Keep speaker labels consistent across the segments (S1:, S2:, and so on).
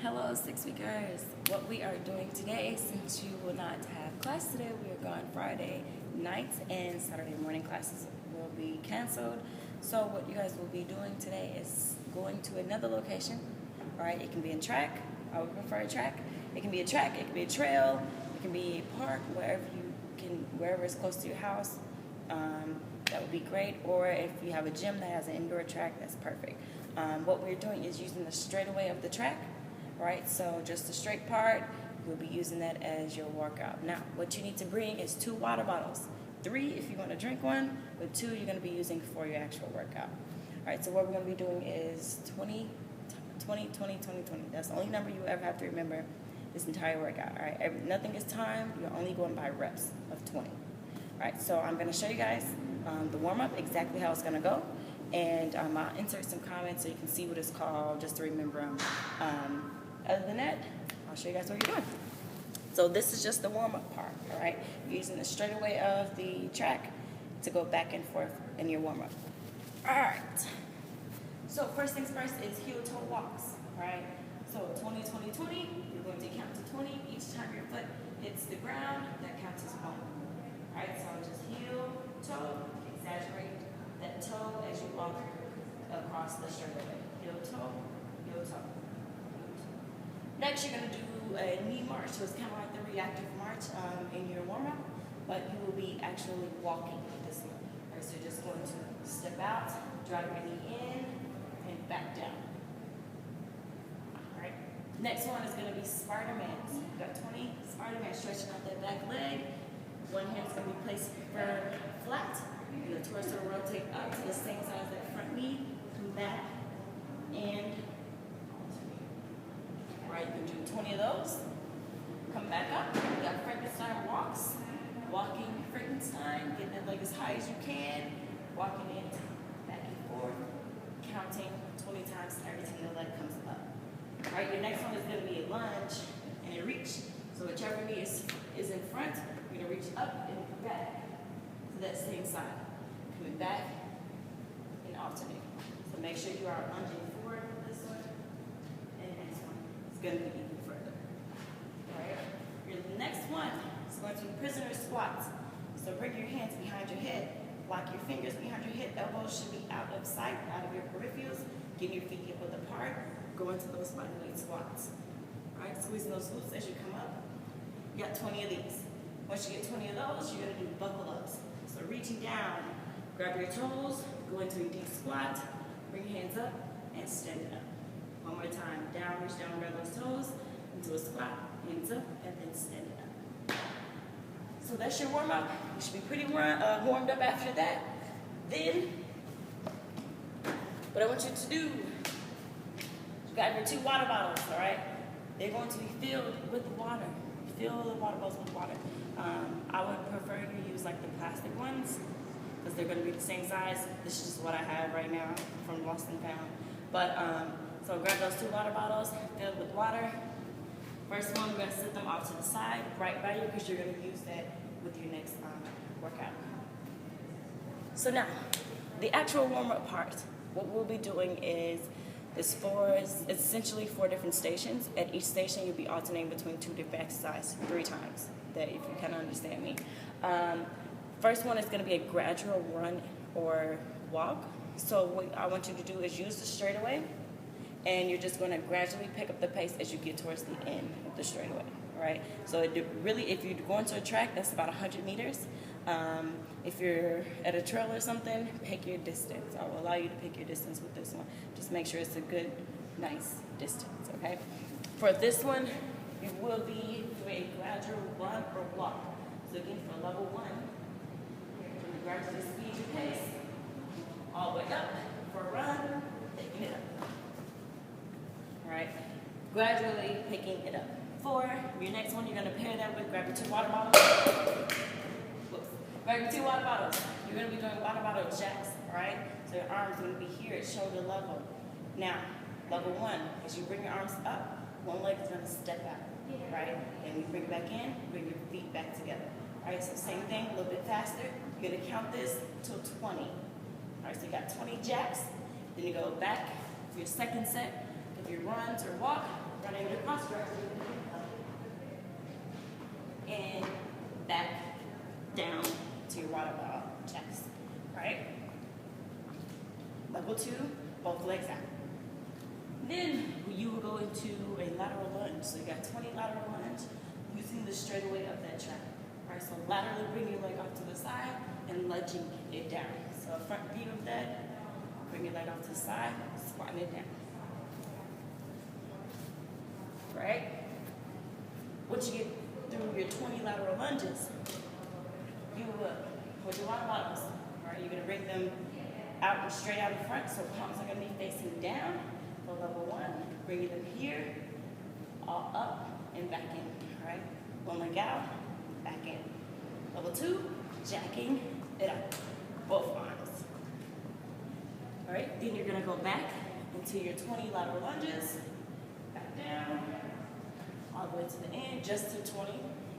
S1: Hello, 6-weekers. What we are doing today, since you will not have class today, we are gone Friday nights and Saturday morning classes will be canceled. So what you guys will be doing today is going to another location. All right, it can be a track. I would prefer a track. It can be a track. It can be a trail. It can be a park, wherever is close to your house. That would be great. Or if you have a gym that has an indoor track, that's perfect. What we're doing is using the straightaway of the track. Right, so just the straight part, you'll be using that as your workout. Now, what you need to bring is 2 water bottles. 3 if you want to drink one, but 2 you're going to be using for your actual workout. All right, so what we're going to be doing is 20, 20, 20, 20, 20. That's the only number you ever have to remember this entire workout. All right, nothing is timed. You're only going by reps of 20. All right, so I'm going to show you guys the warm-up, exactly how it's going to go. And I'll insert some comments so you can see what it's called, just to remember them. Other than that, I'll show you guys what you're doing. So this is just the warm-up part, all right? You're using the straightaway of the track to go back and forth in your warm-up. All right. So first things first is heel-toe walks, all right? So 20, 20, 20. You're going to count to 20. Each time your foot hits the ground, that counts as 1. All right, so just heel-toe, exaggerate that toe as you walk across the straightaway. Heel-toe, heel-toe. Next, you're going to do a knee march, so it's kind of like the reactive march in your warm-up, but you will be actually walking this one. All right, so you're just going to step out, drag your knee in, and back down. All right. Next one is going to be Spider-Man. So you've got 20 Spider-Man, stretching out that back leg. One hand's going to be placed firm flat, and the torso will rotate up to the same side as that front knee, come back, and right, you can do 20 of those. Come back up. You got Frankenstein walks. Walking Frankenstein, getting that leg as high as you can. Walking it back and forth. Counting 20 times every time the leg comes up. All right, your next one is going to be a lunge and a reach. So whichever knee is in front, you're going to reach up and back to that same side. Coming back and alternating. So make sure you are lunging forward with this one. Going to be even further. All right. Your next one is going to be prisoner squats. So bring your hands behind your head, lock your fingers behind your head, elbows should be out of sight, out of your peripherals. Get your feet hip width apart. Go into those bodyweight squats. All right, squeezing those glutes as you come up. You got 20 of these. Once you get 20 of those, you're going to do buckle ups. So reaching down, grab your toes, go into a deep squat, bring your hands up, and stand it up. One more time, down, reach down, grab those toes, into a squat, hands up, and then stand it up. So that's your warm-up. You should be pretty warmed up after that. Then, what I want you to do, you got your 2 water bottles, all right? They're going to be filled with water. Fill the water bottles with water. I would prefer you use like the plastic ones, because they're going to be the same size. This is just what I have right now from Lost and Found. But, so grab those 2 water bottles, filled with water. First one, we're going to set them off to the side, right by you, because you're going to use that with your next workout. So now, the actual warm-up part, what we'll be doing is essentially 4 different stations. At each station, you'll be alternating between 2 different exercises 3 times, that if you kind of understand me. First one is going to be a gradual run or walk. So what I want you to do is use the straightaway, and you're just going to gradually pick up the pace as you get towards the end of the straightaway, all right? So if you're going to a track, that's about 100 meters. If you're at a trail or something, pick your distance. I will allow you to pick your distance with this one. Just make sure it's a good, nice distance, okay? For this one, you will be doing a gradual run or walk. So again, for level 1, you gradually speed your pace all the way up for a run, picking it up. All right, gradually picking it up. For your next one, you're going to pair that with, grab your 2 water bottles. Whoops. Grab your 2 water bottles. You're going to be doing water bottle jacks, all right? So your arms are going to be here at shoulder level. Now, level 1, as you bring your arms up, one leg is going to step out, right? And you bring it back in, bring your feet back together. All right, so same thing, a little bit faster. You're going to count this till 20. All right, so you got 20 jacks. Then you go back for your second set. If you runs or walk, running your cross direction. And back down to your water bottle chest, right? Level 2, both legs out. Then you will go into a lateral lunge. So you got 20 lateral lunge using the straightaway of that track. Right, so laterally bring your leg off to the side and lunging it down. So front view of that, bring your leg off to the side, squatting it down. Right? Once you get through your 20 lateral lunges, you will, with your water bottles, right, you're gonna bring them out and straight out in front, so palms are gonna be facing down. For level 1, bringing them here, all up and back in, all right? One leg out, back in. Level 2, jacking it up, both arms. All right, then you're gonna go back into your 20 lateral lunges, back down, all the way to the end, just to 20,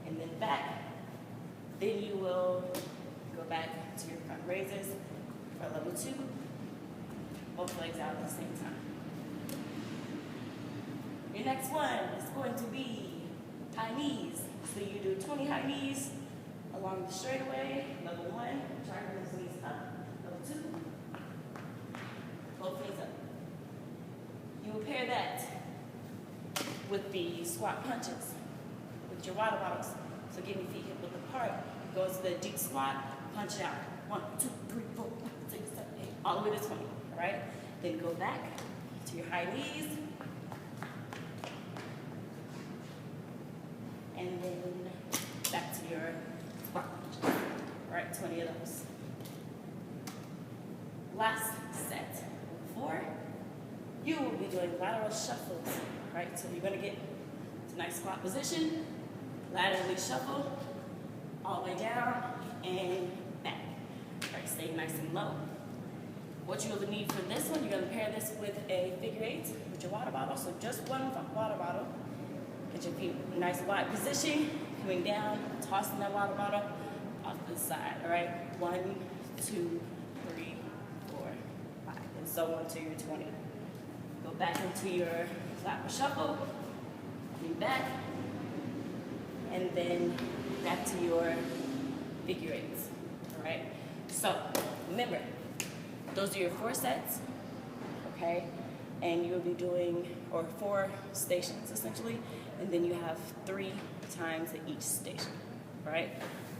S1: and then back. Then you will go back to your front raises for level 2, both legs out at the same time. Your next one is going to be high knees. So you do 20 high knees along the straightaway. Level 1, try to bring those knees up. Level 2, both knees up. You will pair that with the squat punches with your water bottles. So get your feet hip width apart. Go to the deep squat, punch it out. 1, 2, 3, 4, 5, 6, 7, 8, all the way to 20. All right? Then go back to your high knees. And then back to your squat punches. All right, 20 of those. Last set, 4. You will be doing lateral shuffles. All right, so you're gonna get to nice squat position, laterally shuffle, all the way down and back. All right, stay nice and low. What you'll need for this one, you're gonna pair this with a figure 8 with your water bottle. So just one water bottle. Get your feet in a nice wide position, coming down, tossing that water bottle off to the side, all right? 1, 2, 3, 4, 5, and so on to your 20. Go back into your lateral shuffle, lean back, and then back to your figure 8s, all right? So remember, those are your 4 sets, okay? And you'll be doing, or 4 stations essentially, and then you have 3 times at each station, right?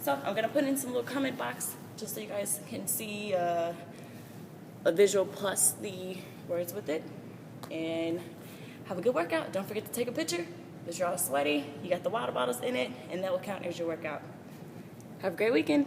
S1: So I'm gonna put in some little comment box just so you guys can see a visual plus the words with it. And have a good workout. Don't forget to take a picture because you're all sweaty, you got the water bottles in it, and that will count as your workout. Have a great weekend.